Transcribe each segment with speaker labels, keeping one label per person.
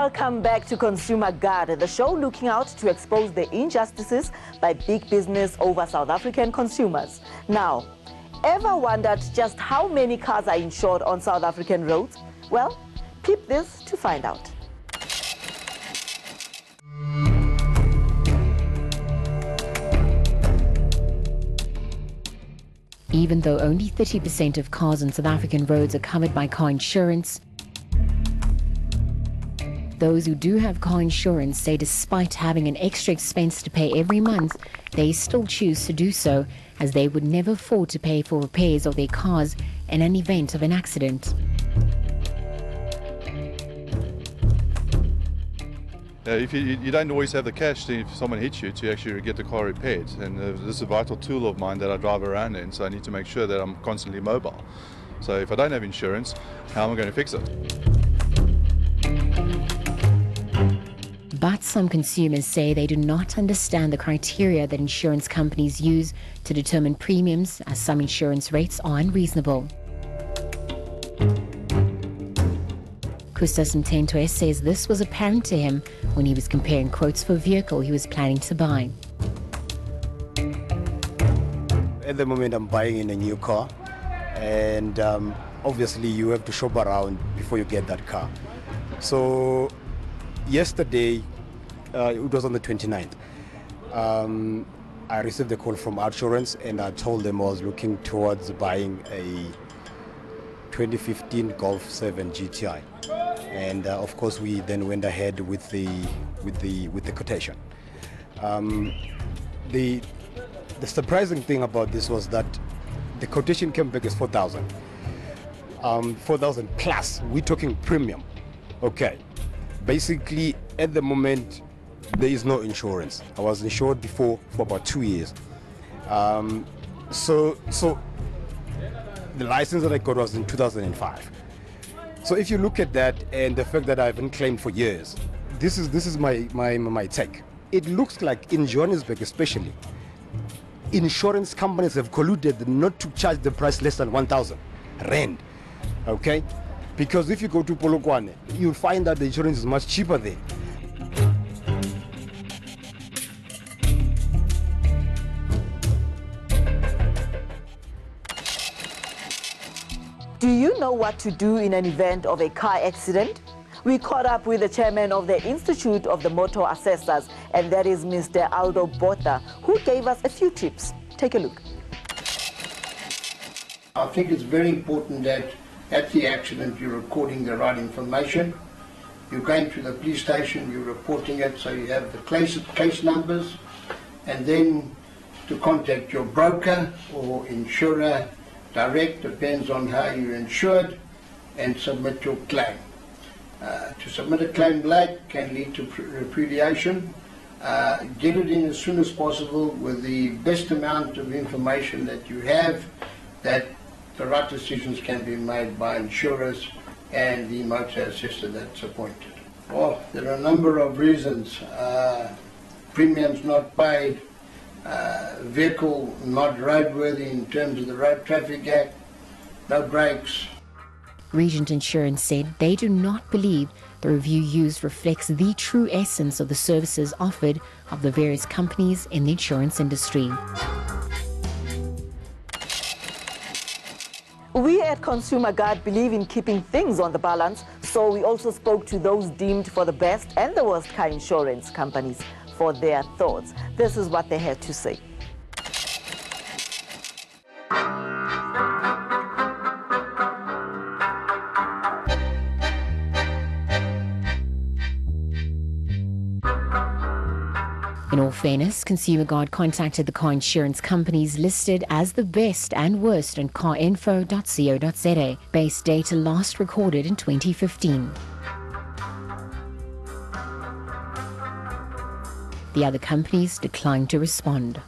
Speaker 1: Welcome back to Consumer Guard, the show looking out to expose the injustices by big business over South African consumers. Now, ever wondered just how many cars are insured on South African roads? Well, peep this to find out.
Speaker 2: Even though only 30% of cars on South African roads are covered by car insurance, those who do have car insurance say despite having an extra expense to pay every month, they still choose to do so as they would never afford to pay for repairs of their cars in an event of an accident.
Speaker 3: If you don't always have the cash if someone hits you to actually get the car repaired, and this is a vital tool of mine that I drive around in, so I need to make sure that I'm constantly mobile. So if I don't have insurance, how am I going to fix it?
Speaker 2: But some consumers say they do not understand the criteria that insurance companies use to determine premiums, as some insurance rates are unreasonable. Kustas Mtentwe says this was apparent to him when he was comparing quotes for a vehicle he was planning to buy.
Speaker 4: At the moment I'm buying in a new car, and obviously you have to shop around before you get that car. So yesterday, it was on the 29th, I received a call from Outsurance, and I told them I was looking towards buying a 2015 Golf 7 GTI, and of course we then went ahead with the quotation. The surprising thing about this was that the quotation came back as 4,000, 4,000 plus. We're talking premium. Okay, basically at the moment there is no insurance. I was insured before for about 2 years. So the license that I got was in 2005. So if you look at that and the fact that I haven't claimed for years, this is my take. It looks like in Johannesburg especially, insurance companies have colluded not to charge the price less than 1,000 rand. Okay, because if you go to Polokwane, you'll find that the insurance is much cheaper there.
Speaker 1: Do you know what to do in an event of a car accident? We caught up with the chairman of the Institute of the Motor Assessors, and that is Mr. Aldo Botha, who gave us a few tips. Take a look.
Speaker 5: I think it's very important that at the accident you're recording the right information. You're going to the police station, you're reporting it, so you have the case numbers, and then to contact your broker or insurer direct, depends on how you're insured, and submit your claim. To submit a claim late can lead to repudiation. Get it in as soon as possible with the best amount of information that you have, that the right decisions can be made by insurers and the motor assessor that's appointed. Well, there are a number of reasons. Premiums not paid, vehicle not roadworthy in terms of the Road Traffic Act, no brakes.
Speaker 2: Regent Insurance said they do not believe the review used reflects the true essence of the services offered of the various companies in the insurance industry.
Speaker 1: We at Consumer Guard believe in keeping things on the balance, so we also spoke to those deemed for the best and the worst car insurance companies for their thoughts. This is what they had to say.
Speaker 2: In all fairness, Consumer Guard contacted the car insurance companies listed as the best and worst on carinfo.co.za, based data last recorded in 2015. The other companies declined to respond.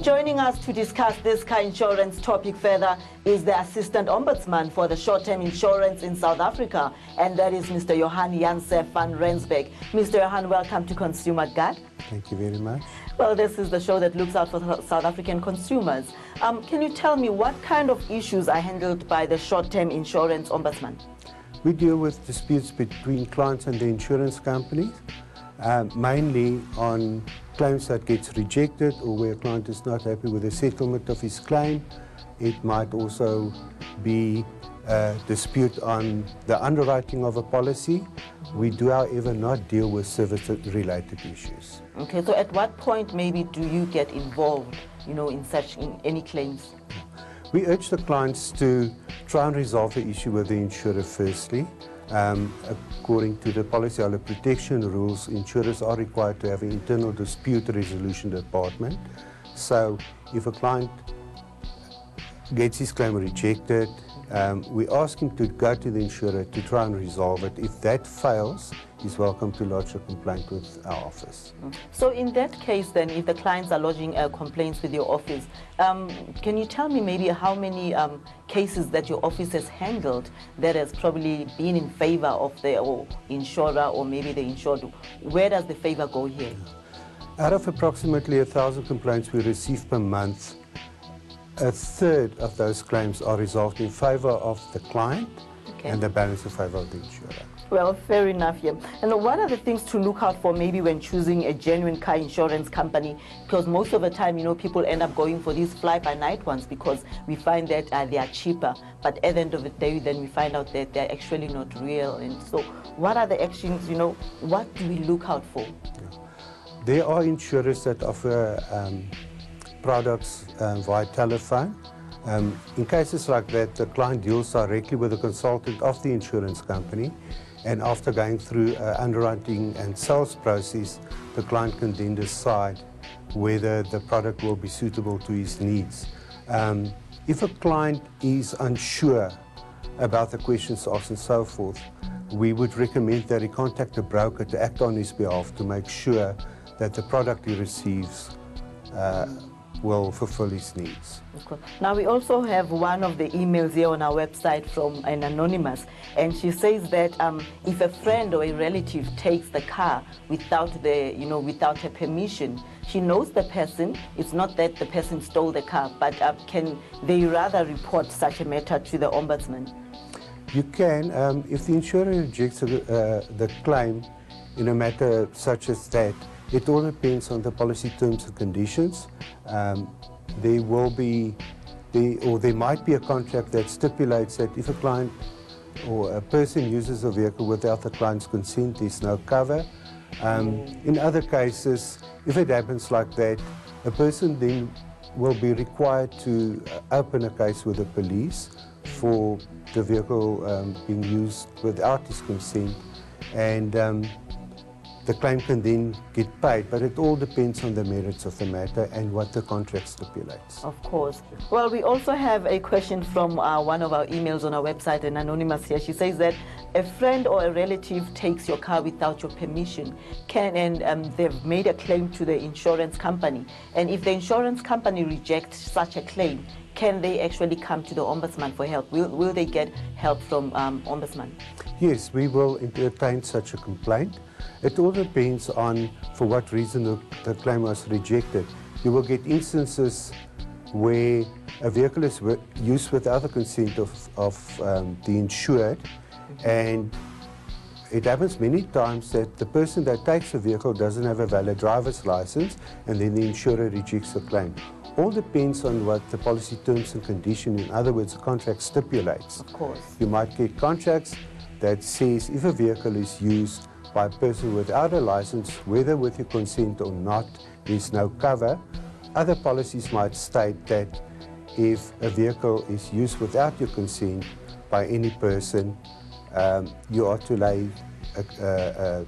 Speaker 1: Joining us to discuss this car insurance topic further is the Assistant Ombudsman for the Short-Term Insurance in South Africa, and that is Mr. Johan Janse van Rensburg. Mr. Johan, welcome to Consumer Guard.
Speaker 6: Thank you very much.
Speaker 1: Well, this is the show that looks out for South African consumers. Can you tell me what kind of issues are handled by the Short-Term Insurance Ombudsman?
Speaker 6: We deal with disputes between clients and the insurance companies, mainly on claims that gets rejected or where a client is not happy with the settlement of his claim. It might also be a dispute on the underwriting of a policy. We do, however, not deal with service-related issues.
Speaker 1: Okay, so at what point maybe do you get involved, in any claims?
Speaker 6: We urge the clients to try and resolve the issue with the insurer firstly. According to the policyholder protection rules, insurers are required to have an internal dispute resolution department. So if a client gets his claim rejected, we ask him to go to the insurer to try and resolve it. If that fails, he's welcome to lodge a complaint with our office.
Speaker 1: So in that case then, if the clients are lodging complaints with your office, can you tell me maybe how many cases that your office has handled that has probably been in favor of the insurer or maybe the insured? Where does the favor go here?
Speaker 6: Out of approximately 1,000 complaints we receive per month, a third of those claims are resolved in favor of the client, and the balance in favor of the insurer.
Speaker 1: Well, fair enough, yeah. And what are the things to look out for maybe when choosing a genuine car insurance company? Because most of the time, people end up going for these fly-by-night ones because we find that they are cheaper. But at the end of the day, then we find out that they're actually not real. And so what are the actions, what do we look out for?
Speaker 6: Yeah. There are insurers that offer products via telephone. In cases like that, the client deals directly with the consultant of the insurance company, and after going through underwriting and sales process, the client can then decide whether the product will be suitable to his needs. If a client is unsure about the questions asked and so forth, we would recommend that he contact a broker to act on his behalf to make sure that the product he receives will fulfill his needs.
Speaker 1: Now we also have one of the emails here on our website from an anonymous, and she says that if a friend or a relative takes the car without without her permission, she knows the person. It's not that the person stole the car, but can they rather report such a matter to the ombudsman?
Speaker 6: You can, if the insurer rejects the claim in a matter such as that. It all depends on the policy terms and conditions. There might be a contract that stipulates that if a client or a person uses a vehicle without the client's consent, there's no cover. In other cases, if it happens like that, a person then will be required to open a case with the police for the vehicle being used without his consent, and the claim can then get paid, but it all depends on the merits of the matter and what the contract stipulates.
Speaker 1: Of course. Well, we also have a question from one of our emails on our website, an anonymous here. She says that a friend or a relative takes your car without your permission, and they've made a claim to the insurance company. And if the insurance company rejects such a claim, can they actually come to the ombudsman for help? Will they get help from ombudsman?
Speaker 6: Yes, we will entertain such a complaint. It all depends on for what reason the claim was rejected. You will get instances where a vehicle is used without the consent of the insured, and it happens many times that the person that takes the vehicle doesn't have a valid driver's license, and then the insurer rejects the claim. All depends on what the policy terms and conditions, in other words, the contract stipulates.
Speaker 1: Of course.
Speaker 6: You might get contracts that says if a vehicle is used by a person without a license, whether with your consent or not, there's no cover. Other policies might state that if a vehicle is used without your consent by any person, you are to lay a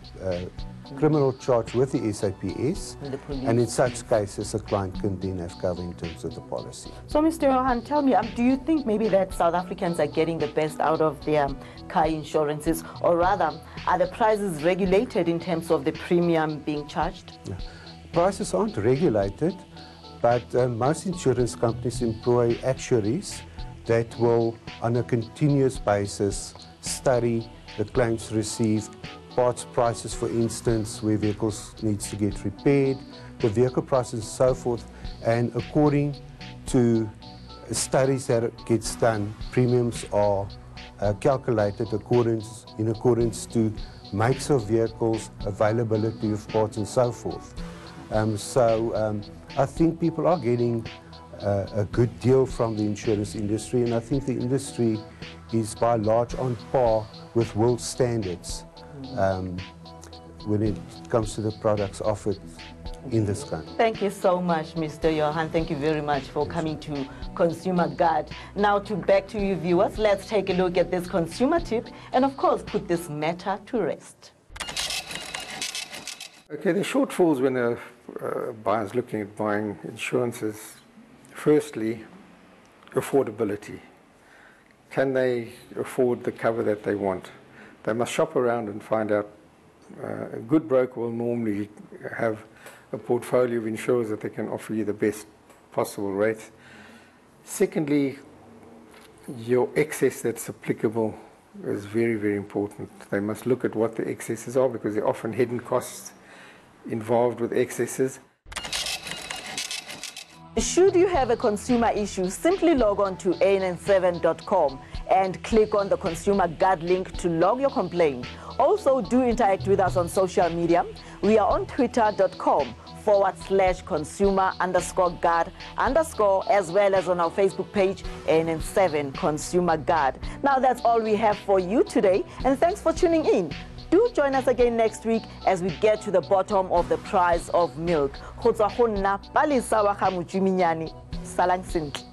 Speaker 6: criminal charge with the SAPS, and in such cases a client can then have cover in terms of the policy.
Speaker 1: So Mr. Johan, tell me, do you think maybe that South Africans are getting the best out of their car insurances, or rather are the prices regulated in terms of the premium being charged?
Speaker 6: Yeah. Prices aren't regulated, But most insurance companies employ actuaries that will, on a continuous basis, study the claims received, parts prices, for instance, where vehicles needs to get repaired, the vehicle prices and so forth, and according to studies that gets done, premiums are calculated in accordance to makes of vehicles, availability of parts and so forth. I think people are getting a good deal from the insurance industry, and I think the industry is by and large on par with world standards when it comes to the products offered in this country.
Speaker 1: Thank you so much, Mr. Johan. Thank you very much for coming to Consumer Guard. Now back to you viewers, let's take a look at this consumer tip and of course put this matter to rest.
Speaker 7: Okay, the shortfalls when a buyer's looking at buying insurance is, firstly, affordability. Can they afford the cover that they want? They must shop around and find out. A good broker will normally have a portfolio of insurers that they can offer you the best possible rates. Secondly, your excess that's applicable is very, very important. They must look at what the excesses are, because there are often hidden costs involved with excesses.
Speaker 1: Should you have a consumer issue, simply log on to ann7.com and click on the Consumer Guard link to log your complaint. Also, do interact with us on social media. We are on twitter.com/consumer_guard_, as well as on our Facebook page, ANN7 Consumer Guard. Now that's all we have for you today, and thanks for tuning in. Do join us again next week as we get to the bottom of the price of milk. Salang sentle.